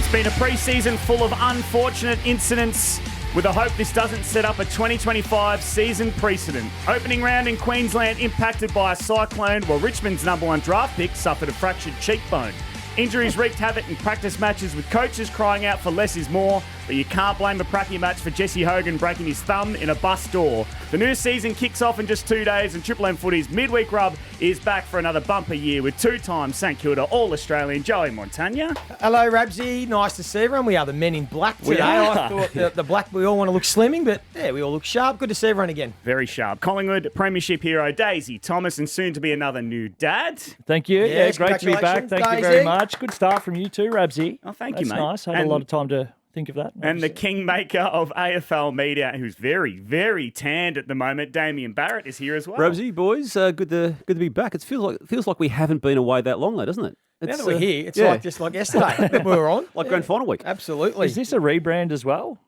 It's been a pre-season full of unfortunate incidents with the hope this doesn't set up a 2025 season precedent. Opening round in Queensland impacted by a cyclone, while Richmond's number one draft pick suffered a fractured cheekbone. Injuries wreaked havoc in practice matches with coaches crying out for less is more, but you can't blame a pracky match for Jesse Hogan breaking his thumb in a bus door. The new season kicks off in just 2 days, and Triple M Footy's Midweek Rub is back for another bumper year with two-time St Kilda All-Australian Joey Montagna. Hello, Rabsy. Nice to see everyone. We are the men in black today. I thought the black, we all want to look slimming, but yeah, we all look sharp. Good to see everyone again. Very sharp. Collingwood Premiership hero Daisy Thomas, and soon to be another new dad. Thank you. Yes, great to be back. Thank you very much. Good start from you too, Rabsy. Oh, thank you, mate. That's nice. I had a lot of time to think of that. And the kingmaker of AFL media, who's very, very tanned at the moment, Damien Barrett, is here as well. Rabsy, boys, good to be back. It feels like we haven't been away that long, though, doesn't it? Now that we're here, it's like just like yesterday that we were on. Like grand final week. Absolutely. Is this a rebrand as well?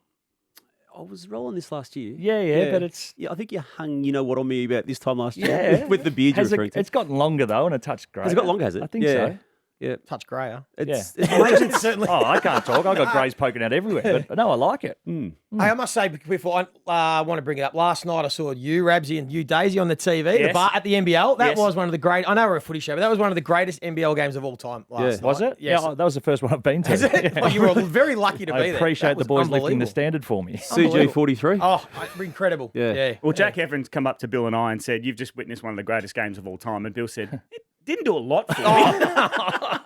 I was rolling this last year. Yeah, but it's... Yeah, I think you hung, what on me about this time last year with the beard you're referring to. It's gotten longer, though, and a touch grey. Has it got longer, has it? I think so. Yeah. Touch grayer. It's Certainly. Oh, I can't talk. I've got greys poking out everywhere. But no, I like it. Hey, I must say, before I want to bring it up, last night I saw you, Rabsy, and you, Daisy, on the TV Yes. at the NBL. That Yes. was one of the great... I know we're a footy show, but that was one of the greatest NBL games of all time last night. Was it? Yes. Yeah, that was the first one I've been to. Is it? Well, you were very lucky to be I there. appreciate That the was boys lifting the unbelievable. standard for me. CG43. Oh, incredible. Yeah. Well, Jack Evans come up to Bill and I and said, "You've just witnessed one of the greatest games of all time." And Bill said, "It didn't do a lot for me."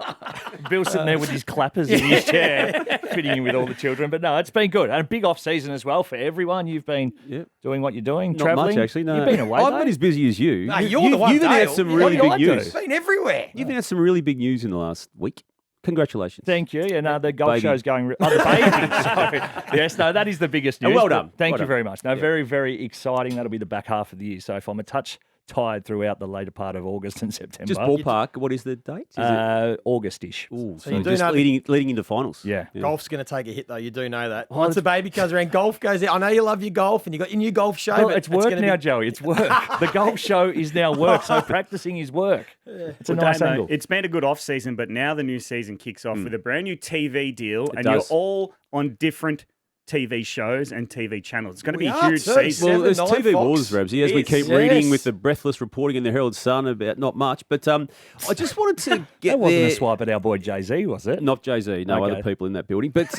Bill sitting there with his clappers in his chair, fitting in with all the children. But no, it's been good. And a big off-season as well for everyone. You've been doing what you're doing, Not travelling. much, actually. No. You've been away, I'm though. not as busy as you. No, you're the one, You've had Dale. some What really do big I do? news. Been everywhere. You've had some really big news in the last week. Congratulations. Thank you. And the golf Baby. show's going... the baby. Sorry. Yes, no, that is the biggest news. well done. Thank Well you done. very much. No, very, very exciting. That'll be the back half of the year. So if I'm a touch tired throughout the later part of August and September. Just ballpark, what is the date? Is it? August-ish. Ooh, So you do just know leading into finals. Yeah. Golf's going to take a hit, though. You do know that. Once the baby comes around, golf goes out. I know you love your golf and you got your new golf show. Well, but it's work gonna now, be... Joey. It's work. The golf show is now work, so practicing is work. It's a nice Damo, angle. it's been a good off-season, but now the new season kicks off with a brand new TV deal, and does. you're all on different TV shows and TV channels. It's going to be We a are huge too. season. Well, there's 7, 9 TV Fox. wars, Rabsy, as we Yes. keep Yes. reading with the breathless reporting in the Herald Sun about not much. But I just wanted to get That wasn't there. a swipe at our boy Jay-Z, was it? Not Jay-Z, no Okay. other people in that building. But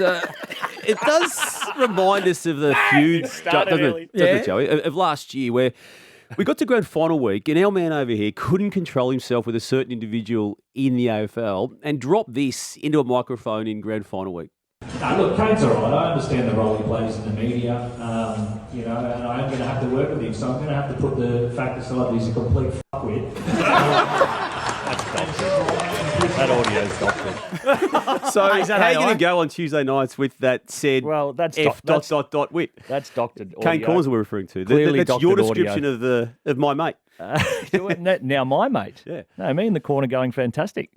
it does remind us of the feud, started doesn't early. it, Joey, of last year where we got to grand final week and our man over here couldn't control himself with a certain individual in the AFL and dropped this into a microphone in grand final week. Look, Kane's all right. I understand the role he plays in the media, and I am going to have to work with him, so I'm going to have to put the fact aside that he's a complete fuckwit. That audio's doctored. So Is that how are you AI? going to go on Tuesday nights with that said Well, that's F doc- wit? That's doctored Kane audio. Corns we're referring to. Clearly That's your doctored description of my mate. Now my mate. Yeah. No, me in the corner going fantastic.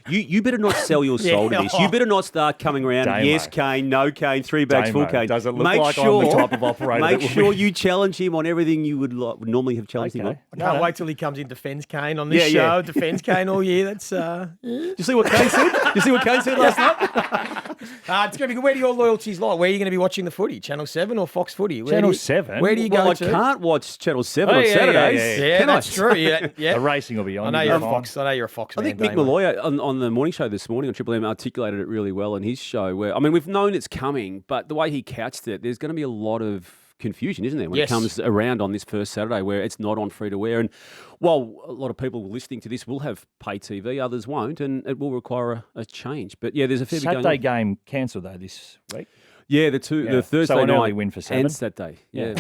You better not sell your soul to this. You better not start coming around. Damo. Yes, Kane. No, Kane. 3 bags, Damo. full Kane. Does it look like I'm the type of operator Make that would sure be- you challenge him on everything you would normally have challenged him on. Okay. I can't wait till he comes in defends Kane on this Yeah, show. yeah. Defends Kane all year. That's Did you see what Kane said? Did you see what Kane said last night? it's going to be good. Where do your loyalties lie? Where are you going to be watching the footy? Channel 7 or Fox Footy? Channel 7? Where do you Well, go I to? can't watch Channel 7 Oh, on yeah, Saturdays. yeah, Yeah, Can I? that's true. Yeah, yeah. The racing will be on. I know You'll you're a be fine. Fox. I know you're a Fox I man. think Mick Damo. Malloy on the morning show this morning on Triple M articulated it really well in his show where, I mean, we've known it's coming, but the way he couched it, there's going to be a lot of confusion, isn't there, when Yes. it comes around on this first Saturday where it's not on free-to-air. And while a lot of people listening to this will have pay TV, others won't, and it will require a change. But, yeah, there's a fair bit going Saturday on. game cancelled though this week. Yeah, the Thursday So an night early win for 7. and Saturday. Yeah.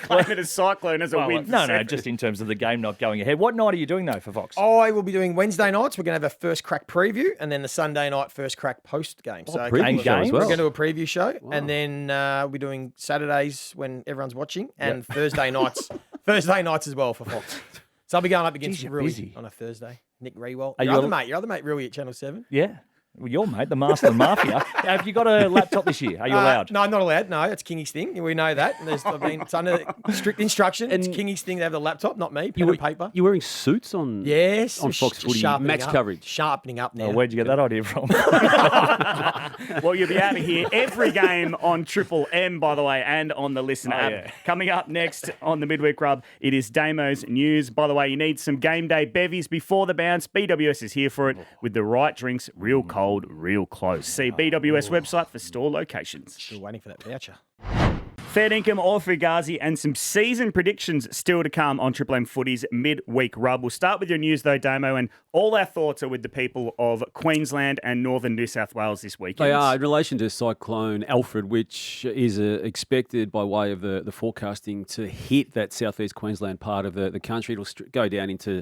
Claim it as Cyclone as a win. for No, seven. just in terms of the game not going ahead. What night are you doing though for Fox? I will be doing Wednesday nights. We're going to have a first crack preview, and then the Sunday night first crack post game. So preview show as games? well. we're going to do a preview show, and then we're doing Saturdays when everyone's watching, and Thursday nights as well for Fox. So I'll be going up against Jeez, you're Rui busy. on a Thursday. Nick Rewalt. Are Your you other mate Rui at Channel 7. Yeah. Well, you're, mate, the master of the mafia. Have you got a laptop this year? Are you allowed? No, not allowed. No, it's Kingy's thing. We know that. It's under strict instruction. It's Kingy's thing to have the laptop, not me. Pen and paper. You're wearing suits on Yes. on Fox Footy match coverage. Sharpening up now. Oh, where'd you get that idea from? Well, you'll be able to hear every game on Triple M, by the way, and on the Listen app. yeah. Coming up next on the Midweek Rub, it is Damo's news. By the way, you need some game day bevies before the bounce. BWS is here for it with the right drinks, real cold, real close. See BWS website for store locations. Still waiting for that voucher. Fair dinkum or fugazi and some season predictions still to come on Triple M Footy's Midweek Rub. We'll start with your news though, Damo, and all our thoughts are with the people of Queensland and northern New South Wales this weekend. They are in relation to Cyclone Alfred, which is expected by way of the forecasting to hit that southeast Queensland part of the country. It'll go down into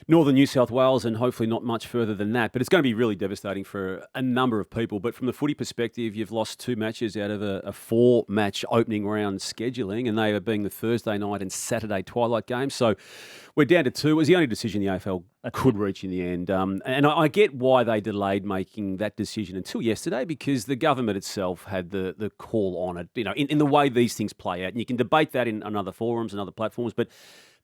northern New South Wales and hopefully not much further than that. But it's going to be really devastating for a number of people. But from the footy perspective, you've lost 2 matches out of a 4-match opening round scheduling, and they are being the Thursday night and Saturday twilight games. So we're down to 2. It was the only decision the AFL could reach in the end. And I get why they delayed making that decision until yesterday, because the government itself had the call on it, in the way these things play out. And you can debate that on other forums and other platforms, but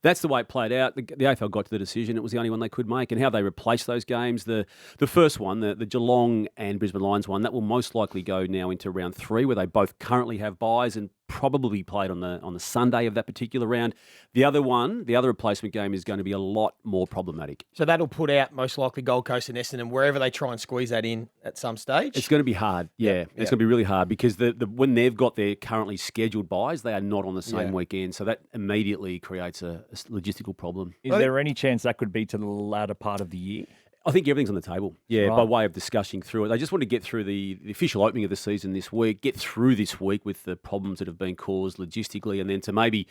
that's the way it played out. The AFL got to the decision. It was the only one they could make. And how they replaced those games, the first one, the Geelong and Brisbane Lions one, that will most likely go now into round 3, where they both currently have buys and probably played on the Sunday of that particular round. The other replacement game is going to be a lot more problematic. So that'll put out most likely Gold Coast and Essendon, wherever they try and squeeze that in at some stage. It's going to be hard, yeah. It's going to be really hard because when they've got their currently scheduled buys, they are not on the same weekend. So that immediately creates a logistical problem. Is there any chance that could be to the latter part of the year? I think everything's on the table, by way of discussing through it. They just want to get through the official opening of the season this week, get through this week with the problems that have been caused logistically, and then to maybe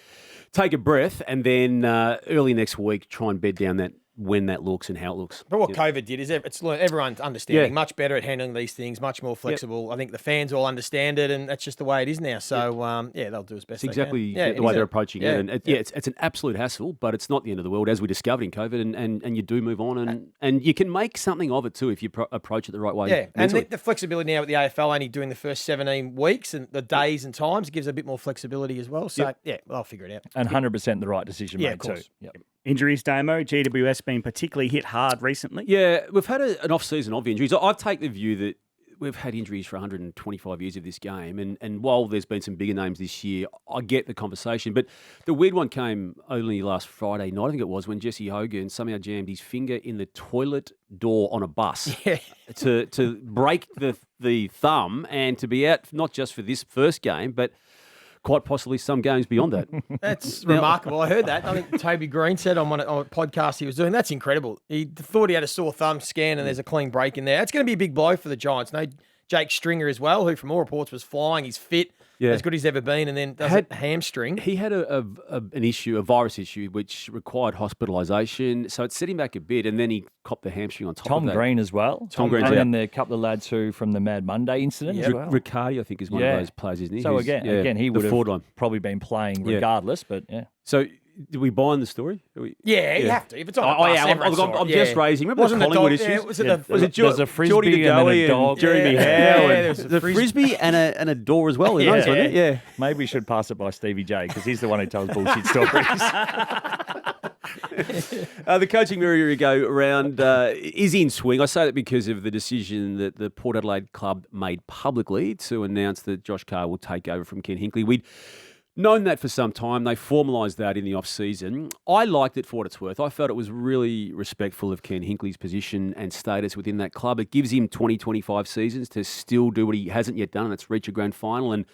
take a breath and then early next week try and bed down that when that looks and how it looks. But what COVID did is it's everyone's understanding, much better at handling these things, much more flexible. I think the fans all understand it, and that's just the way it is now. So, they'll do as best it's they exactly can. the way they're approaching it. And it's an absolute hassle, but it's not the end of the world, as we discovered in COVID, and you do move on, and you can make something of it too if you approach it the right way. Yeah, mentally. and the flexibility now with the AFL only doing the first 17 weeks and the days and times gives a bit more flexibility as well. So, I'll figure it out. And 100% the right decision made too. Yep. Injuries, Damo, GWS been particularly hit hard recently. Yeah, we've had an off-season of injuries. I take the view that we've had injuries for 125 years of this game, and while there's been some bigger names this year, I get the conversation. But the weird one came only last Friday night, I think it was, when Jesse Hogan somehow jammed his finger in the toilet door on a bus to break the thumb and to be out not just for this first game, but quite possibly some games beyond that. That's remarkable. I heard that. I think Toby Green said on a podcast he was doing. That's incredible. He thought he had a sore thumb scan and there's a clean break in there. It's going to be a big blow for the Giants. No, Jake Stringer as well, who from all reports was flying. He's fit, as good as he's ever been, and then does a hamstring. He had an issue, a virus issue, which required hospitalisation. So it set him back a bit, and then he copped the hamstring on top of that. Tom Green as well. Tom Green's and out. then the couple of lads who from the Mad Monday incident as well. Riccardi, I think, is one of those players, isn't he? So again, he would have probably been playing regardless, but So did we buy in the story? You have to. If it's on the bus, I'm just raising. Remember the Collingwood issues? Was it there's a frisbee Geordie and then a DeGoey dog. and Jeremy Howe. there was The frisbee and a door as well. Maybe we should pass it by Stevie J because he's the one who tells bullshit stories. The coaching merry-go-round is in swing. I say that because of the decision that the Port Adelaide club made publicly to announce that Josh Carr will take over from Ken Hinkley. We'd known that for some time. They formalised that in the off-season. I liked it for what it's worth. I felt it was really respectful of Ken Hinkley's position and status within that club. It gives him 20-25 seasons to still do what he hasn't yet done, and that's reach a grand final. And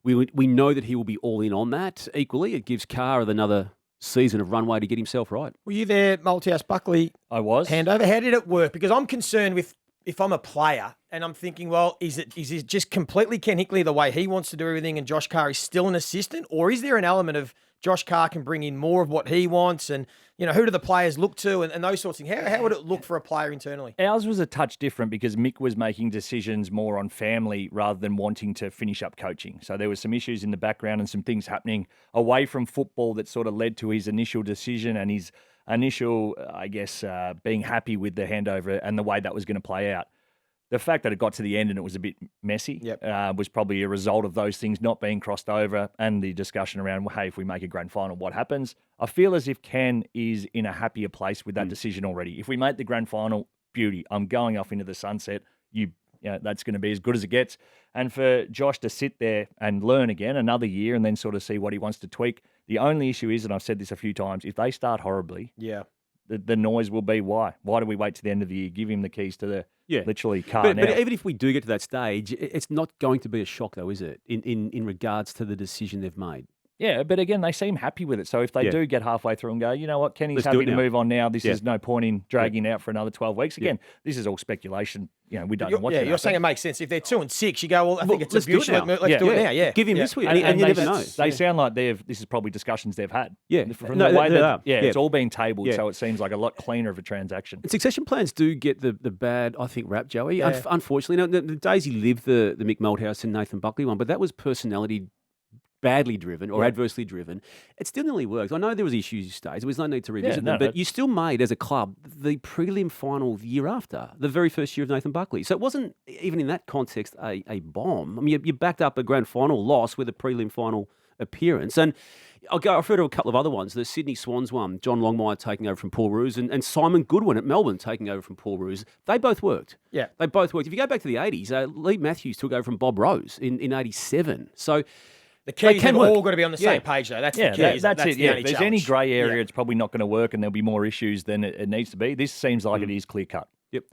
we know that he will be all in on that. Equally, it gives Carr another season of runway to get himself right. Were you there, Malthouse Buckley? I was. Handover. How did it work? Because I'm concerned with if I'm a player and I'm thinking, well, is it just completely Ken Hinkley the way he wants to do everything and Josh Carr is still an assistant? Or is there an element of Josh Carr can bring in more of what he wants and, who do the players look to and those sorts of things? How would it look for a player internally? Ours was a touch different because Mick was making decisions more on family rather than wanting to finish up coaching. So there were some issues in the background and some things happening away from football that sort of led to his initial decision and his initial, being happy with the handover and the way that was going to play out. The fact that it got to the end and it was a bit messy Yep. was probably a result of those things not being crossed over and the discussion around, well, hey, if we make a grand final, what happens? I feel as if Ken is in a happier place with that decision already. If we make the grand final, beauty. I'm going off into the sunset. That's going to be as good as it gets. And for Josh to sit there and learn again another year and then sort of see what he wants to tweak. The only issue is, and I've said this a few times, if they start horribly, the noise will be why. Why do we wait to the end of the year? Give him the keys to the literally car now. But even if we do get to that stage, it's not going to be a shock, though, is it? In regards to the decision they've made. Yeah, but again, they seem happy with it. So if they do get halfway through and go, you know what, Kenny's Let's do happy it to now. move on now. This is no point in dragging out for another 12 weeks. Again, this is all speculation. We don't know what's you're saying it makes sense. If they're 2-6, you go, well, I think it's a let's do it beauty. now. Let's do it now. Yeah, Give him this week, And and you never know. They sound like this is probably discussions they've had. Yeah. From No, the way they are. it's all being tabled, Yeah. so it seems like a lot cleaner of a transaction. And succession plans do get the bad, I think, rap, Joey. Unfortunately, the Daisy lived the Mick Malthouse and Nathan Buckley one, but that was personality badly driven or adversely driven. It still nearly worked. I know there was issues stage. There was no need to revisit them, but you still made, as a club, the prelim final the year after, the very first year of Nathan Buckley. So it wasn't, even in that context, a bomb. I mean, you backed up a grand final loss with a prelim final appearance. And I'll refer to a couple of other ones. The Sydney Swans one, John Longmire taking over from Paul Roos, and Simon Goodwin at Melbourne taking over from Paul Roos. They both worked. Yeah. They both worked. If you go back to the 80s, Lee Matthews took over from Bob Rose in 87. So the keys have work. all got to be on the same page, though. That's the key. That's it. the Yeah, only if there's challenge. any grey area, it's probably not going to work and there'll be more issues than it needs to be. This seems like it is clear-cut. Yep.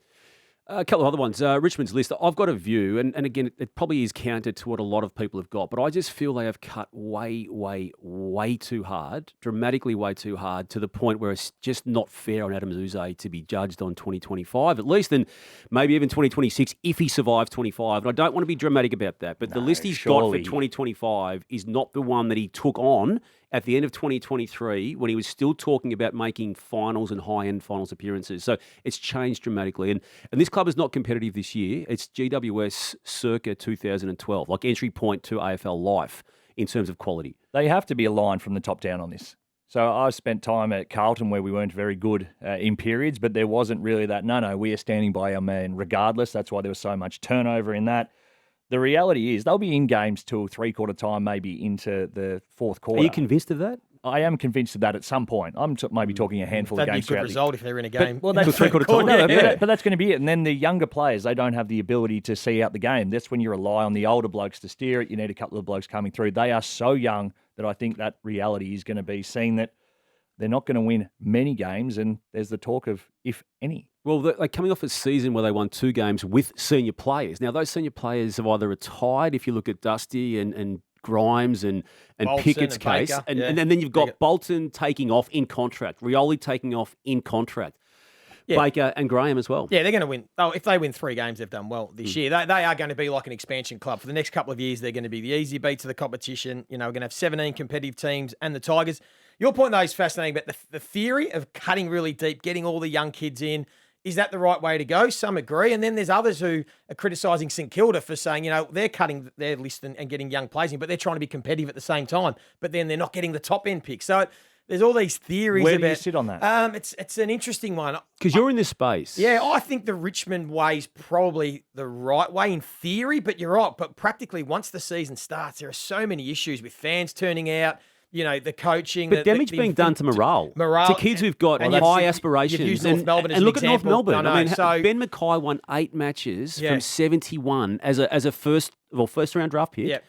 A couple of other ones. Richmond's list. I've got a view, and again, it probably is counter to what a lot of people have got, but I just feel they have cut way, way, way too hard, dramatically way too hard, to the point where it's just not fair on Adam Zuzay to be judged on 2025, at least, and maybe even 2026 if he survives 25. And I don't want to be dramatic about that, but the list he's got for 2025 is not the one that he took on at the end of 2023 when he was still talking about making finals and high-end finals appearances. So it's changed dramatically. And this club is not competitive this year. It's GWS circa 2012, like entry point to AFL life in terms of quality. They have to be aligned from the top down on this. So I've spent time at Carlton where we weren't very good in periods, but there wasn't really that, no, we are standing by our man regardless. That's why there was so much turnover in that. The reality is they'll be in games till three-quarter time, maybe into the fourth quarter. Are you convinced of that? I am convinced of that at some point. I'm maybe talking a handful of That'd be a games good throughout result if they're in a game. Well, that's three-quarter time. But that's going to be it. And then the younger players, they don't have the ability to see out the game. That's when you rely on the older blokes to steer it. You need a couple of blokes coming through. They are so young that I think that reality is going to be seeing that they're not going to win many games, and there's the talk of if any. Well, they're coming off a season where they won 2 games with senior players. Now, those senior players have either retired, if you look at Dusty and Grimes and Bolton Pickett's and case. Baker, And then you've got Bolton taking off in contract, Rioli taking off in contract, Baker and Graham as well. Yeah, they're going to win. Oh, if they win 3 games, they've done well this year. They are going to be like an expansion club. For the next couple of years, they're going to be the easy beats of the competition. We're going to have 17 competitive teams and the Tigers. Your point, though, is fascinating about the theory of cutting really deep, getting all the young kids in. Is that the right way to go? Some agree. And then there's others who are criticising St Kilda for saying, they're cutting their list and getting young players in, but they're trying to be competitive at the same time. But then they're not getting the top end picks. So there's all these theories Where about. do you sit on that? It's an interesting one. Because you're in this space. Yeah, I think the Richmond way is probably the right way in theory, but you're right. But practically, once the season starts, there are so many issues with fans turning out. The coaching. But damage being done to morale. To kids who've got high aspirations. You've used North Melbourne as and an look at North example. Melbourne. I know, Ben Mackay won 8 matches from 71 as a first round draft pick.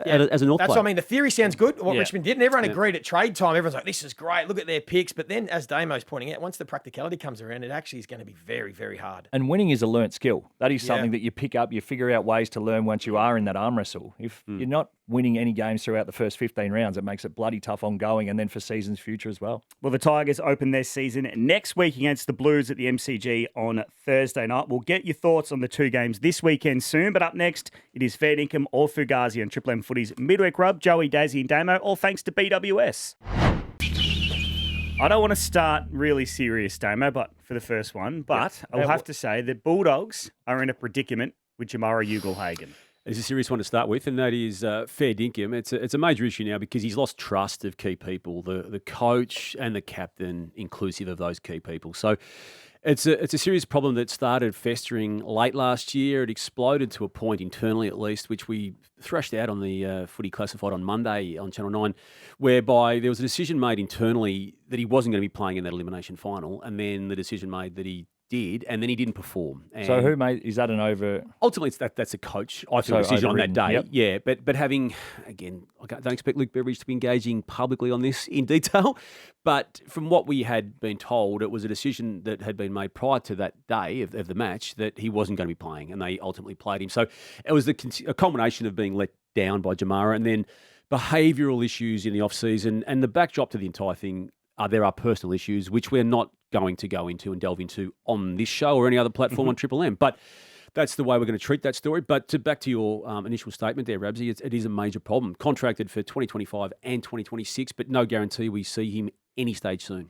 As an North That's player. what I mean. The theory sounds good, what Richmond did, and everyone agreed at trade time. Everyone's like, this is great. Look at their picks. But then, as Damo's pointing out, once the practicality comes around, it actually is going to be very, very hard. And winning is a learnt skill. That is something that you pick up, you figure out ways to learn once you are in that arm wrestle. If you're not winning any games throughout the first 15 rounds, it makes it bloody tough ongoing and then for seasons future as well. Well, the Tigers open their season next week against the Blues at the MCG on Thursday night. We'll get your thoughts on the 2 games this weekend soon, but up next, it is fair dinkum or fugazi on Triple M Footy's Midweek Rub. Joey, Daisy and Damo, all thanks to BWS. I don't want to start really serious, Damo, but for the first one, but I'll have to say the Bulldogs are in a predicament with Jamarra Ugle-Hagan. It's a serious one to start with, and that is fair dinkum. It's a major issue now because he's lost trust of key people, the coach and the captain, inclusive of those key people. So It's a serious problem that started festering late last year. It exploded to a point internally, at least, which we thrashed out on the Footy Classified on Monday on Channel 9, whereby there was a decision made internally that he wasn't going to be playing in that elimination final, and then the decision made that he did, and then he didn't perform. And So who made? Is that an over? ultimately, that's a coach. I feel So decision on that overridden, day. yep. Yeah, but having, again, I don't expect Luke Beveridge to be engaging publicly on this in detail, but from what we had been told, it was a decision that had been made prior to that day of the match that he wasn't going to be playing, and they ultimately played him. So it was a culmination of being let down by Jamarra, and then behavioural issues in the off-season, and the backdrop to the entire thing there are personal issues, which we're not going to go into and delve into on this show or any other platform on Triple M. But that's the way we're going to treat that story. But back to your initial statement there, Rabsy, it is a major problem. Contracted for 2025 and 2026, but no guarantee we see him any stage soon.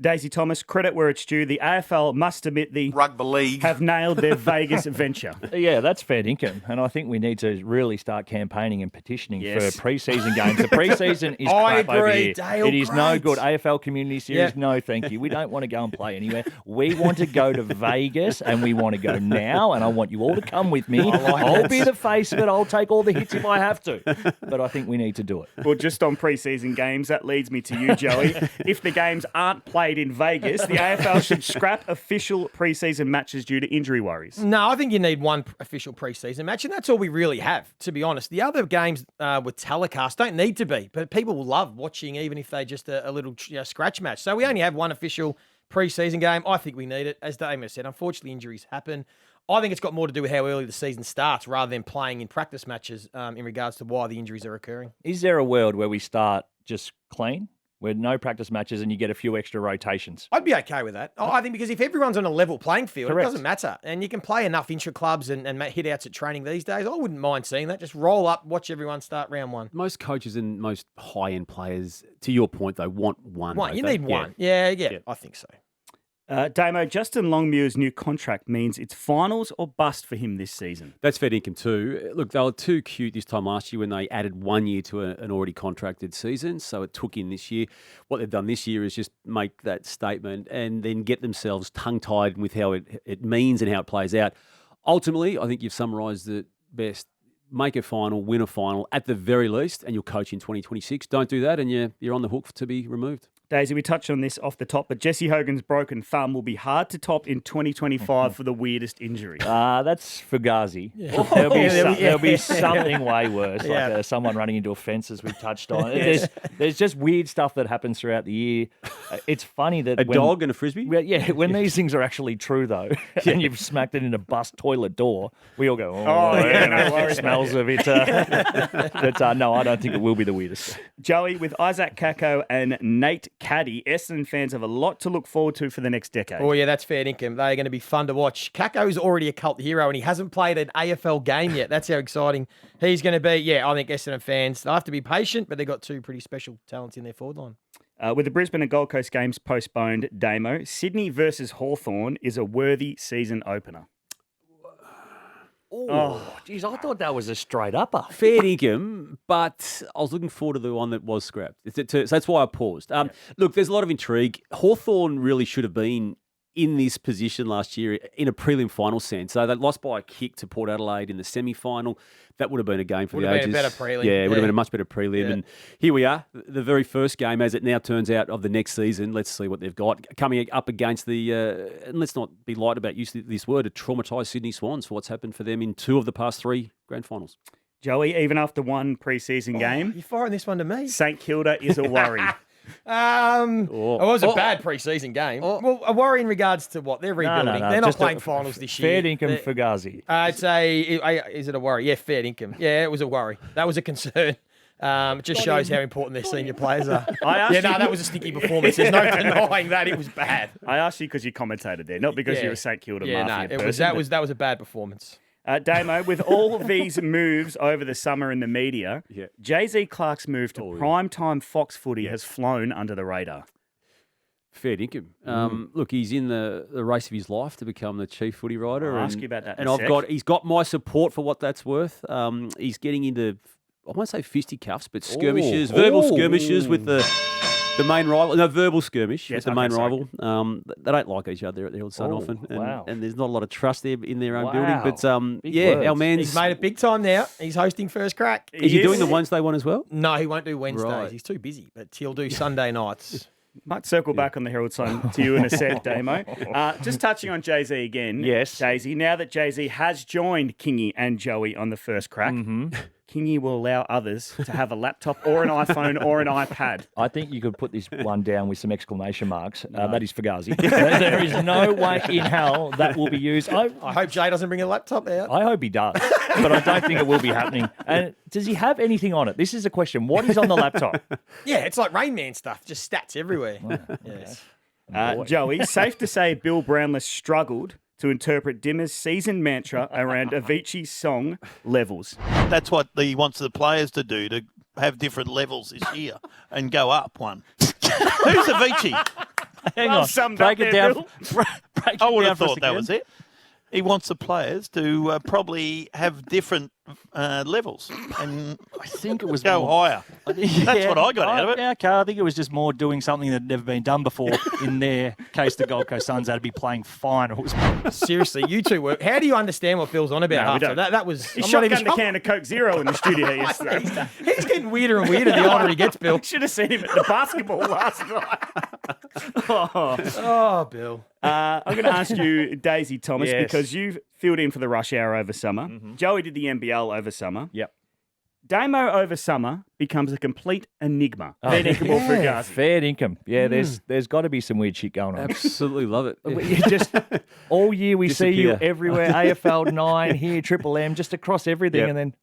Daisy Thomas, credit where it's due. The AFL must admit the Rugby league have nailed their Vegas venture. Yeah, that's fair income, and I think we need to really start campaigning and petitioning Yes. for pre-season games. The pre-season is I crap over agree, here. Dale, It is no great. good. AFL Community Series, Yeah. no, thank you. We don't want to go and play anywhere. We want to go to Vegas, and we want to go now. And I want you all to come with me. I'll be the face of it. I'll take all the hits if I have to. But I think we need to do it. Well, just on pre-season games, that leads me to you, Joey. If the games aren't played in Vegas, the AFL should scrap official pre-season matches due to injury worries. No, I think you need one official preseason match, and that's all we really have, to be honest. The other games with telecast don't need to be, but people will love watching, even if they just a little scratch match. So we only have one official preseason game. I think we need it. As Damo said, unfortunately, injuries happen. I think it's got more to do with how early the season starts rather than playing in practice matches in regards to why the injuries are occurring. Is there a world where we start just clean, where no practice matches and you get a few extra rotations? I'd be okay with that. I think because if everyone's on a level playing field, Correct. it doesn't matter. And you can play enough intra-clubs and hit outs at training these days. I wouldn't mind seeing that. Just roll up, watch everyone start round one. Most coaches and most high-end players, to your point, though, want one. One. don't You they? need one. Yeah, I think so. Damo, Justin Longmuir's new contract means it's finals or bust for him this season. That's fair income too. Look, they were too cute this time last year when they added 1 year to an already contracted season, so it took in this year. What they've done this year is just make that statement and then get themselves tongue-tied with how it means and how it plays out. Ultimately, I think you've summarised it best. Make a final, win a final at the very least, and you'll coach in 2026. Don't do that, and you're on the hook to be removed. Daisy, we touched on this off the top, but Jesse Hogan's broken thumb will be hard to top in 2025 for the weirdest injury. That's fugazi. Yeah. There'll be something way worse, Yeah. like someone running into a fence, as we've touched on. There's just weird stuff that happens throughout the year. It's funny that A dog and a frisbee? when these things are actually true, though, and you've smacked it in a bus toilet door, we all go, no worries, smells of it. But no, I don't think it will be the weirdest. Joey, with Isaac Kako and Nate Caddy, Essendon fans have a lot to look forward to for the next decade. Oh, yeah, that's fair income. They're going to be fun to watch. Kako's already a cult hero, and he hasn't played an AFL game yet. That's how exciting he's going to be. Yeah, I think Essendon fans, they'll have to be patient, but they've got two pretty special talents in their forward line. With the Brisbane and Gold Coast games postponed, Damo, Sydney versus Hawthorn is a worthy season opener. Oh, geez, I thought that was a straight upper. Fair income, but I was looking forward to the one that was scrapped. So that's why I paused. Look, there's a lot of intrigue. Hawthorn really should have been in this position last year in a prelim final sense. So they lost by a kick to Port Adelaide in the semi-final. That would have been a game for Would the have ages. been a better prelim. Yeah, it would have Yeah. been a much better prelim. Yeah. And here we are, the very first game, as it now turns out, of the next season. Let's see what they've got. Coming up against the, and let's not be light about using this word, a traumatised Sydney Swans for what's happened for them in 2 of the past 3 grand finals. Joey, even after one pre-season game, You're firing this one to me. St Kilda is a worry. It was a bad pre-season game. Well, a worry in regards to what? They're rebuilding. They're not just playing finals this year. Fair income They're- fugazi. is it a worry? Yeah, fair income. Yeah, it was a worry. That was a concern. It just shows how important their senior players are. That was a sticky performance. There's no denying that. It was bad. I asked you because you commentated there, not because you're a St Kilda mafia person. That was a bad performance. Damo, with all these moves over the summer in the media, Jay-Z Clark's move to primetime Fox Footy has flown under the radar. Fair income. Look, he's in the race of his life to become the chief footy writer. I'll ask you about that in And a sec. he's got my support for what that's worth. He's getting into, I won't say fisticuffs, but skirmishes, verbal skirmishes with the the main rival. No, verbal skirmish Yes, with the okay, main sorry. rival. They don't like each other at the Herald Sun Oh, often. And, wow. and there's not a lot of trust there in their own Wow. building. But Big yeah, words. our man's... He's made it big time now. He's hosting First Crack. Is he doing the Wednesday one as well? No, he won't do Wednesdays. Right. He's too busy, but he'll do Sunday nights. Might circle back on the Herald Sun to you in a sec, Damo. Just touching on Jay-Z again. Yes. Jay-Z, now that Jay-Z has joined Kingy and Joey on the First Crack, Kingy will allow others to have a laptop or an iPhone or an iPad. I think you could put this one down with some exclamation marks. That is fugazi. There is no way in hell that will be used. I hope Jay doesn't bring a laptop out. I hope he does, but I don't think it will be happening. And does he have anything on it? This is a question. What is on the laptop? Yeah, it's like Rain Man stuff, just stats everywhere. Yes. Joey, safe to say Bill Brownless struggled to interpret Dimmer's season mantra around Avicii's song Levels. That's what he wants the players to do, to have different levels this year and go up one. Who's Avicii? Hang Well on. summed Break up it there, down. Bill. Break I it would down have for us thought that again. was it. He wants the players to probably have different levels and I think it was go more, higher. That's what I got out of it. Yeah, okay. I think it was just more doing something that had never been done before. In their case, the Gold Coast Suns had to be playing finals. Seriously, you two were. How do you understand what Bill's on about? No, we after don't. that was. He I'm not even shotgunned a can of Coke Zero in the studio yesterday. He's getting weirder and weirder the older he gets, Bill. Should have seen him at the basketball last night. Oh, Bill. I'm going to ask you, Daisy Thomas, Yes. because you've filled in for the rush hour over summer. Joey did the NBL over summer. Yep. Damo over summer becomes a complete enigma. Fair dinkum or fugazi. Fair income. Yeah, there's got to be some weird shit going on. Absolutely love it. You just all year we see you Disappear. everywhere. AFL 9 here, Triple M, just across everything, Yep. and then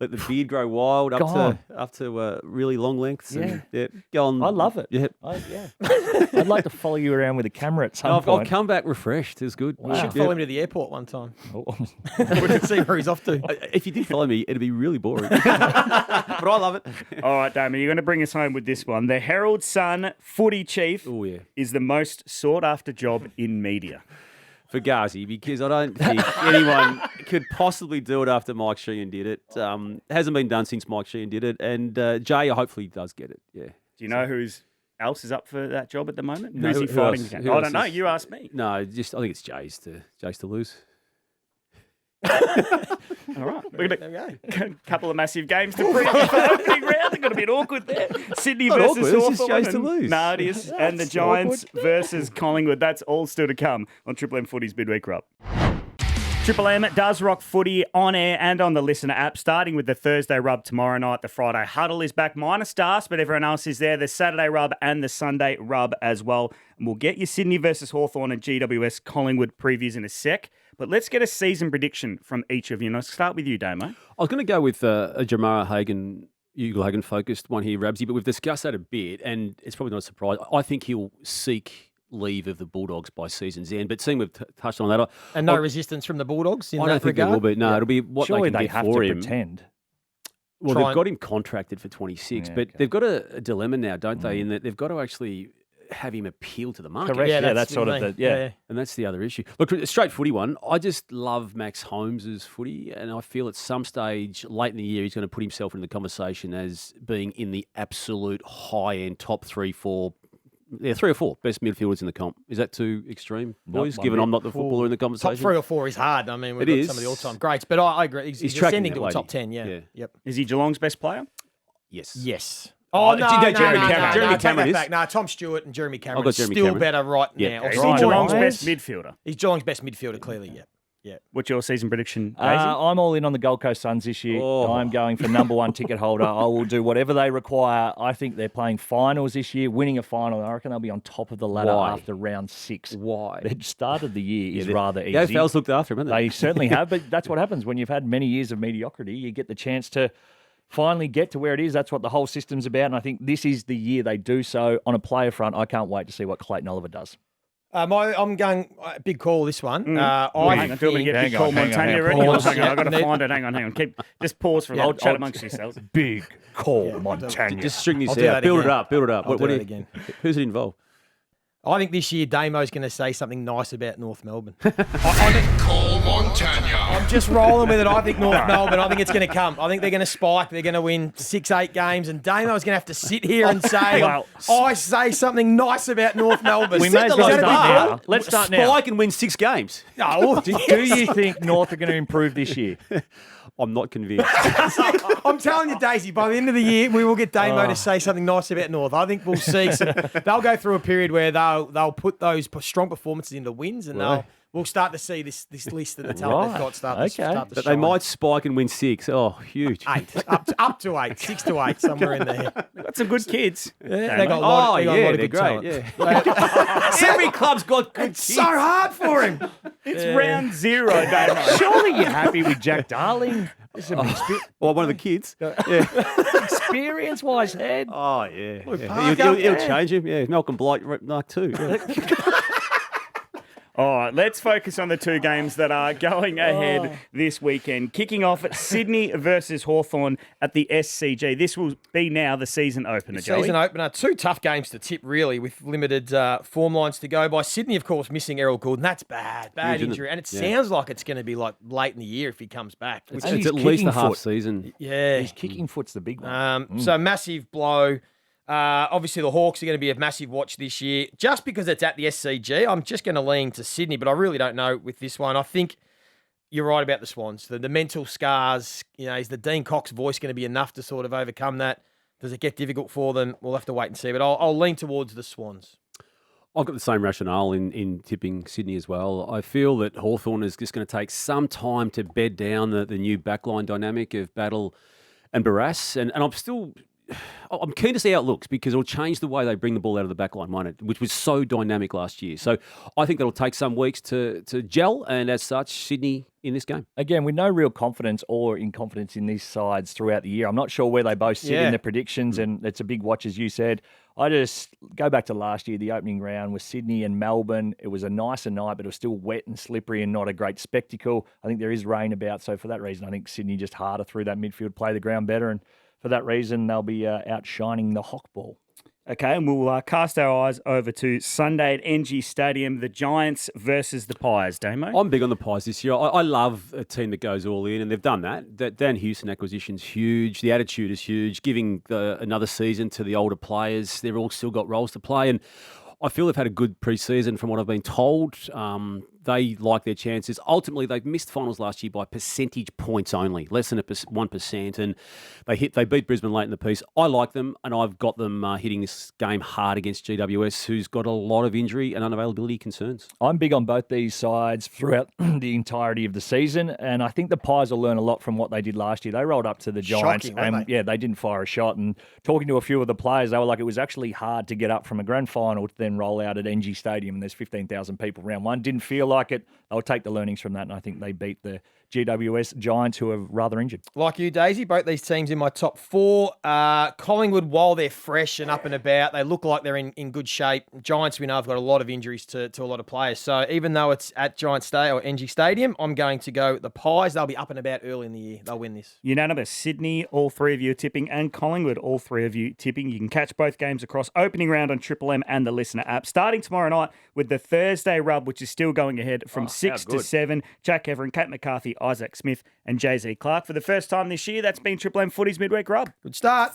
Let the beard grow wild Gone. up to really long lengths. Yeah. And, go on. I love it. Yeah. I'd like to follow you around with a camera at some I'll point. come back refreshed. It was good. You should follow him to the airport one time. Oh. We can see where he's off to. If you did follow me, it'd be really boring. But I love it. All right, Damo, you're going to bring us home with this one. The Herald Sun footy chief Oh, yeah. is the most sought-after job in media. Fugazi, because I don't think anyone could possibly do it after Mike Sheehan did it. Hasn't been done since Mike Sheehan did it. And Jay hopefully does get it. Yeah. Do you know who else is up for that job at the moment? No, Who's he who fighting else? against? Who I else don't know. is- You asked me. No, I think it's Jay's to lose. All right. We're going There we to a couple of massive games to preview for the opening round. They're going to be awkward there. Sydney Not versus awkward, it's just Hawthorn. Jay's to lose. No, it is. And the Giants versus Collingwood. That's all still to come on Triple M Footy's Midweek Rub. Triple M does rock footy on air and on the Listener app, starting with the Thursday Rub tomorrow night. The Friday Huddle is back, minus Stars, but everyone else is there. The Saturday Rub and the Sunday Rub as well. And we'll get you Sydney versus Hawthorn and GWS Collingwood previews in a sec. But let's get a season prediction from each of you. And I'll start with you, Damo. I was going to go with a Jamarra Ugle-Hagan focused one here, Rabsy, but we've discussed that a bit, and it's probably not a surprise. I think he'll seek leave of the Bulldogs by season's end. But seeing we've touched on that, And no resistance from the Bulldogs in I that don't think regard. there will be. No, it'll be what Surely they they can have get for to him. pretend. Well, Try they've and- got him contracted for 26, Yeah, but okay. they've got a dilemma now, don't they? In that they've got to actually have him appeal to the market. Correct. Yeah, that's sort of what the I mean. And that's the other issue. Look, a straight footy one. I just love Max Holmes's footy, and I feel at some stage late in the year he's going to put himself into the conversation as being in the absolute high end top 3 or 4 best midfielders in the comp. Is that too extreme, boys? one Given bit. I'm not the footballer in the Top conversation. 3 or 4 is hard. I mean, we've It got is. some of the all-time greats, but I agree. He's tracking ascending that to a top lady. 10. Yeah. Yeah. Yep. Is he Geelong's best player? Yes. Yes. Oh, Oh, do no, you go no, Jeremy no, Cameron? no, Jeremy no, Cameron take is? that back. No, Tom Stewart and Jeremy Cameron got Jeremy still Cameron. better right Yeah. now. Is he Right. Geelong's Right. best midfielder? He's Geelong's best midfielder, clearly, yeah. Yeah. What's your season prediction, Daisy? I'm all in on the Gold Coast Suns this year. Oh. I'm going for number 1 ticket holder. I will do whatever they require. I think they're playing finals this year, winning a final. I reckon they'll be on top of the ladder Why? after round 6. Why? The start of the year is the- rather The easy. AFL's looked after him, haven't They they? certainly have, but that's what happens when you've had many years of mediocrity. You get the chance to finally get to where it is. That's what the whole system's about, and I think this is the year they do so. On a player front, I can't wait to see what Clayton Oliver does. I'm going big call this one. Hang on, do we get Hang big on, call hang on, Montana hang on. ready? Pause. Hang on, I've got to Yeah. find it. Hang on. Just pause for a minute. Chat amongst yourselves. Big call, Montana. Just string this I'll do out. that Build again. it up. Build it up. I'll do do that you- again. Who's it involved? I think this year Damo's going to say something nice about North Melbourne. Call Montagna. I'm just rolling with it. I think North Melbourne, I think it's going to come. I think they're going to spike. They're going to win 6-8 games. And Damo's going to have to sit here and say, I say something nice about North Melbourne. We may as well start now. Let's start now. Spike and win 6 games. No, Do you think North are going to improve this year? I'm not convinced. I'm telling you, Daisy, by the end of the year, we will get Damo to say something nice about North. I think we'll see they'll go through a period where they'll put those strong performances into wins, and we'll start to see this list of the talent they've got start to But shine. they might spike and win 6. Oh, huge. 8, up to 8, 6 to 8, somewhere in there. They've got some good kids. Yeah, they got a lot of they're good great. talent. Yeah. Every club's got good It's so hard for him. It's round 0, Damo. Surely you're happy with Jack Darling. Or one of the kids. Experience-wise, head. Oh, yeah. Parker, He'll change him. Yeah, Malcolm Blight, Mark too. All right, let's focus on the 2 games that are going ahead this weekend. Kicking off at Sydney versus Hawthorn at the SCG. This will be now the season opener, Joey. Season opener. 2 tough games to tip, really, with limited form lines to go by. Sydney, of course, missing Errol Goulden. That's bad injury. And it sounds like it's going to be like late in the year if he comes back. It's And he's at least a kicking half foot. season. Yeah. His kicking foot's the big one. So massive blow. Obviously, the Hawks are going to be a massive watch this year. Just because it's at the SCG, I'm just going to lean to Sydney, but I really don't know with this one. I think you're right about the Swans. The mental scars, is the Dean Cox voice going to be enough to sort of overcome that? Does it get difficult for them? We'll have to wait and see, but I'll lean towards the Swans. I've got the same rationale in tipping Sydney as well. I feel that Hawthorn is just going to take some time to bed down the new backline dynamic of Battle and Barras, and I'm keen to see how it looks because it'll change the way they bring the ball out of the back line, won't it? Which was so dynamic last year. So I think that'll take some weeks to gel, and as such, Sydney in this game. Again, with no real confidence or inconfidence in these sides throughout the year. I'm not sure where they both sit in the predictions, and it's a big watch, as you said. I just go back to last year, the opening round with Sydney and Melbourne. It was a nicer night, but it was still wet and slippery and not a great spectacle. I think there is rain about, so for that reason, I think Sydney just harder through that midfield, play the ground better, and for that reason, they'll be outshining the Hawk ball. Okay, and we'll cast our eyes over to Sunday at NG Stadium, the Giants versus the Pies. Damo? I'm big on the Pies this year. I love a team that goes all in, and they've done that. That Dan Houston acquisition's huge. The attitude is huge, giving another season to the older players. They've all still got roles to play, and I feel they've had a good pre-season from what I've been told. They like their chances. Ultimately, they've missed finals last year by percentage points only, less than 1%, and they beat Brisbane late in the piece. I like them, and I've got them hitting this game hard against GWS, who's got a lot of injury and unavailability concerns. I'm big on both these sides throughout the entirety of the season, and I think the Pies will learn a lot from what they did last year. They rolled up to the Giants, Shocking, weren't and they didn't fire a shot. And talking to a few of the players, they were like, it was actually hard to get up from a grand final to then roll out at NG Stadium, and there's 15,000 people round one. Didn't feel like it. They'll take the learnings from that, and I think they beat the GWS Giants, who are rather injured. Like you, Daisy, both these teams in my top 4. Collingwood, while they're fresh and up and about, they look like they're in good shape. Giants, we know, have got a lot of injuries to a lot of players. So even though it's at Giants Day or NG Stadium, I'm going to go the Pies. They'll be up and about early in the year. They'll win this. Unanimous. Sydney, all 3 of you are tipping, and Collingwood, all 3 of you tipping. You can catch both games across opening round on Triple M and the Listener app. Starting tomorrow night with the Thursday rub, which is still going ahead from 6 to 7. Jack Everin, Kate McCarthy, Isaac Smith, and Jay-Z Clark. For the first time this year, that's been Triple M Footy's Midweek Rub. Good start.